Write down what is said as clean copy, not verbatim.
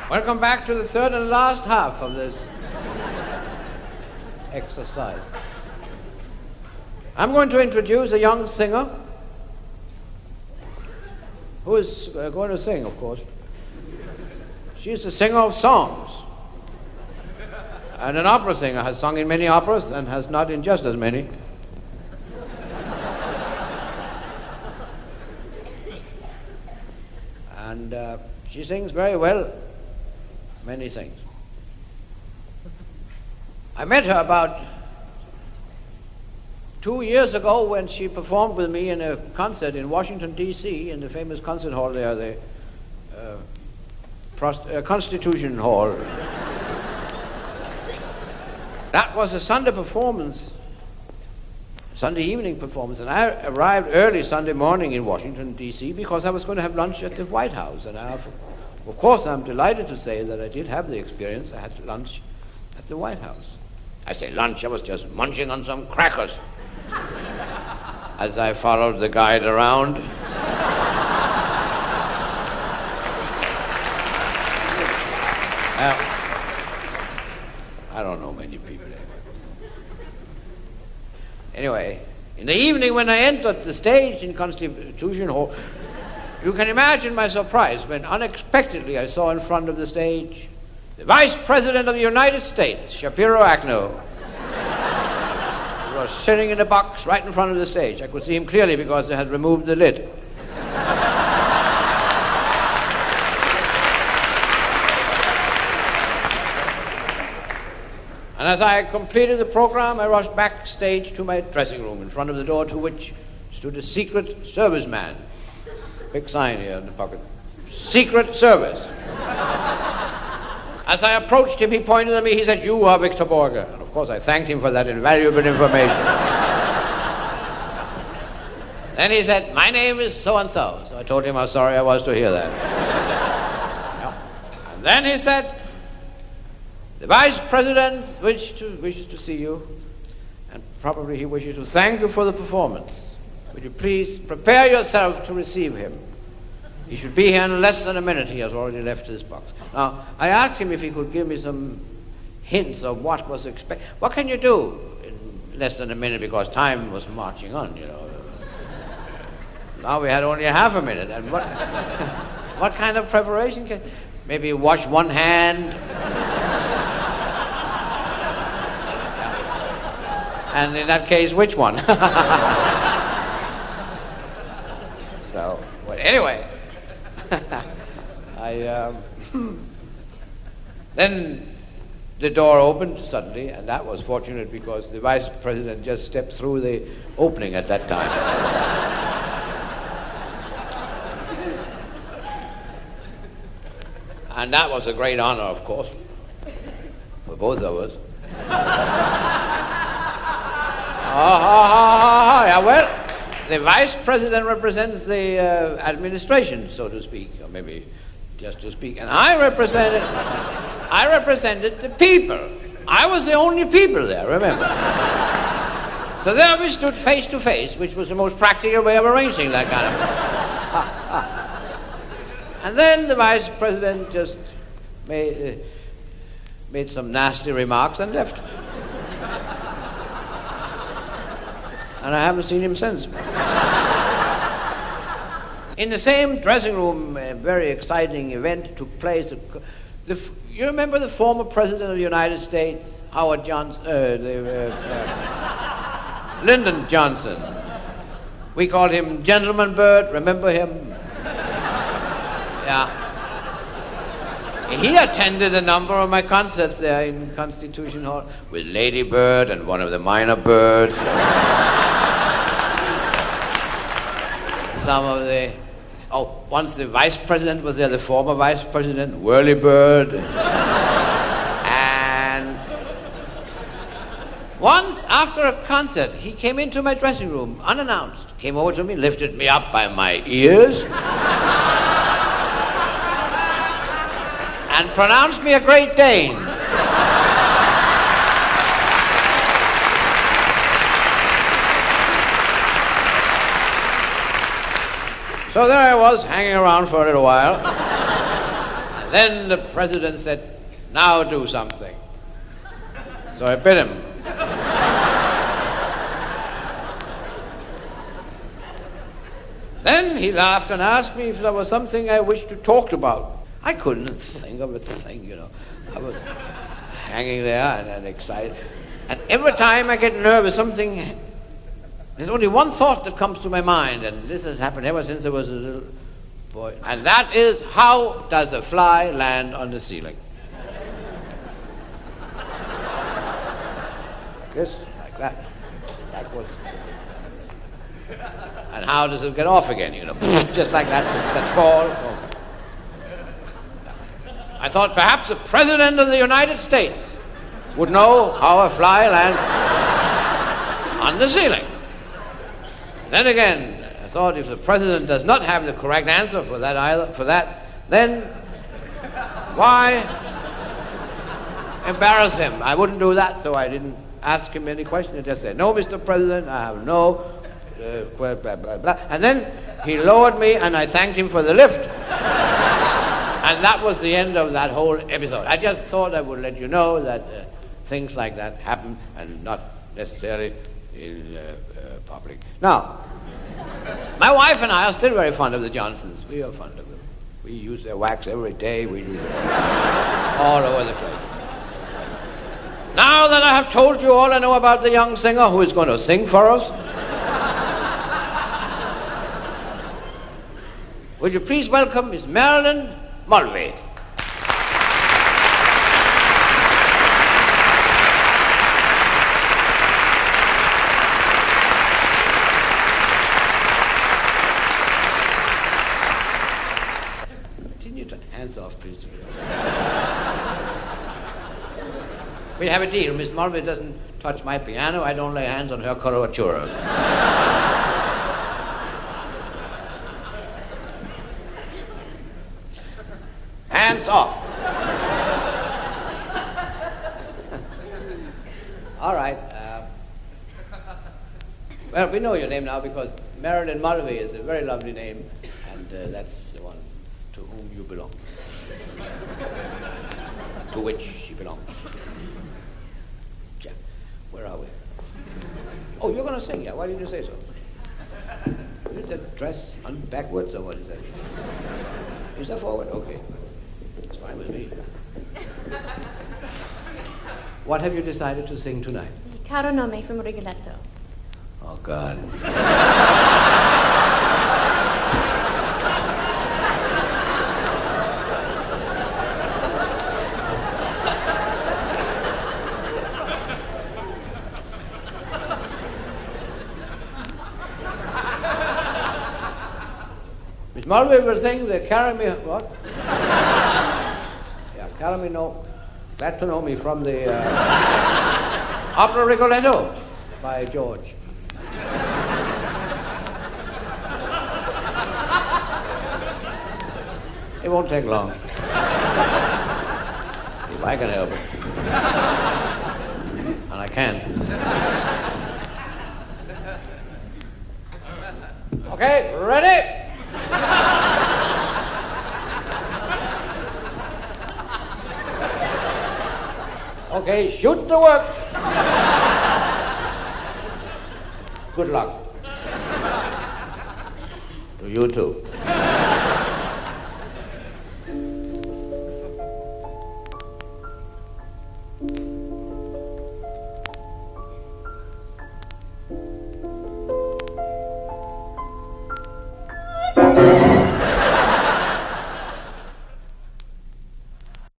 Welcome back to the third and last half of this exercise. I'm going to introduce a young singer who is going to sing, of course. She's a singer of songs. And an opera singer, has sung in many operas and has not in just as many. And she sings very well, many things. I met her about 2 years ago when she performed with me in a concert in Washington, D.C., in the famous concert hall there, the Constitution Hall. That was a Sunday performance, Sunday evening performance, and I arrived early Sunday morning in Washington, D.C., because I was going to have lunch at the White House. And of course, I'm delighted to say that I did have the experience. I had lunch at the White House. I say lunch, I was just munching on some crackers as I followed the guide around. I don't know many people. Anyway, in the evening when I entered the stage in Constitution Hall, you can imagine my surprise when unexpectedly I saw in front of the stage the Vice President of the United States, Shapiro Agnew. He was sitting in a box right in front of the stage. I could see him clearly because they had removed the lid. And as I completed the program, I rushed backstage to my dressing room, in front of the door to which stood a Secret Service man. Big sign here in the pocket. Secret Service. As I approached him, he pointed at me. He said, "You are Victor Borge." And of course, I thanked him for that invaluable information. Then he said, "My name is so-and-so." So I told him how sorry I was to hear that. Yeah. And then he said, "The Vice President wishes to see you, and probably he wishes to thank you for the performance. Would you please prepare yourself to receive him? He should be here in less than a minute. He has already left his box." Now, I asked him if he could give me some hints of what was expected. What can you do in less than a minute, because time was marching on, you know. Now we had only a half a minute. And what kind of preparation can... Maybe wash one hand. And in that case, which one? So, well, anyway, then the door opened suddenly, and that was fortunate because the Vice President just stepped through the opening at that time. And that was a great honor, of course, for both of us. Yeah, well, the Vice President represents the administration, so to speak, or maybe just to speak, and I represented the people. I was the only people there, remember? So there we stood face to face, which was the most practical way of arranging that kind of... And then the Vice President just made some nasty remarks and left. And I haven't seen him since. In the same dressing room, a very exciting event took place. You remember the former President of the United States, Howard Johnson, Lyndon Johnson. We called him Gentleman Bird, remember him? Yeah. He attended a number of my concerts there in Constitution Hall with Lady Bird and one of the minor birds. Some of the... once the Vice President was there, the former Vice President, Whirlybird. And once, after a concert, he came into my dressing room, unannounced, came over to me, lifted me up by my ears, and pronounced me a Great Dane. So there I was, hanging around for a little while. Then the president said, now do something. So I bit him. Then he laughed and asked me if there was something I wished to talk about. I couldn't think of a thing, you know. I was hanging there and excited. And every time I get nervous, there's only one thought that comes to my mind, and this has happened ever since I was a little boy, and that is, how does a fly land on the ceiling? Just like that. Backwards. And how does it get off again, you know? Just like that, that fall. I thought perhaps the President of the United States would know how a fly lands on the ceiling. Then again, I thought if the President does not have the correct answer for that, then why embarrass him? I wouldn't do that, so I didn't ask him any question. I just said, no, Mr. President, I have no, blah, blah, blah, blah. And then he lowered me, and I thanked him for the lift. And that was the end of that whole episode. I just thought I would let you know that things like that happen, and not necessarily in public. Now, my wife and I are still very fond of the Johnsons. We are fond of them. We use their wax every day. We use it all over the place. Now that I have told you all I know about the young singer who is going to sing for us, would you please welcome Miss Marilyn Mulvey. Continue to hands off, please. We have a deal. Miss Mulvey doesn't touch my piano. I don't lay hands on her coloratura. Hands off. All right. Well, we know your name now because Marilyn Mulvey is a very lovely name, and that's the one to whom you belong. To which she belongs. Yeah. Where are we? Oh, you're going to sing, yeah? Why didn't you say so? Is that dress on backwards, or what is that? Is that forward? Okay. It's fine with me. What have you decided to sing tonight? Caro Nome from Rigoletto. Oh, God. Miss Mulvey will sing the Carry Me... What? Yeah, Carry Me No... Glad to Know Me from the opera Rigoletto by George. It won't take long. If I can help it. And I can't. Okay, ready? Okay, shoot the work. Good luck. To you too.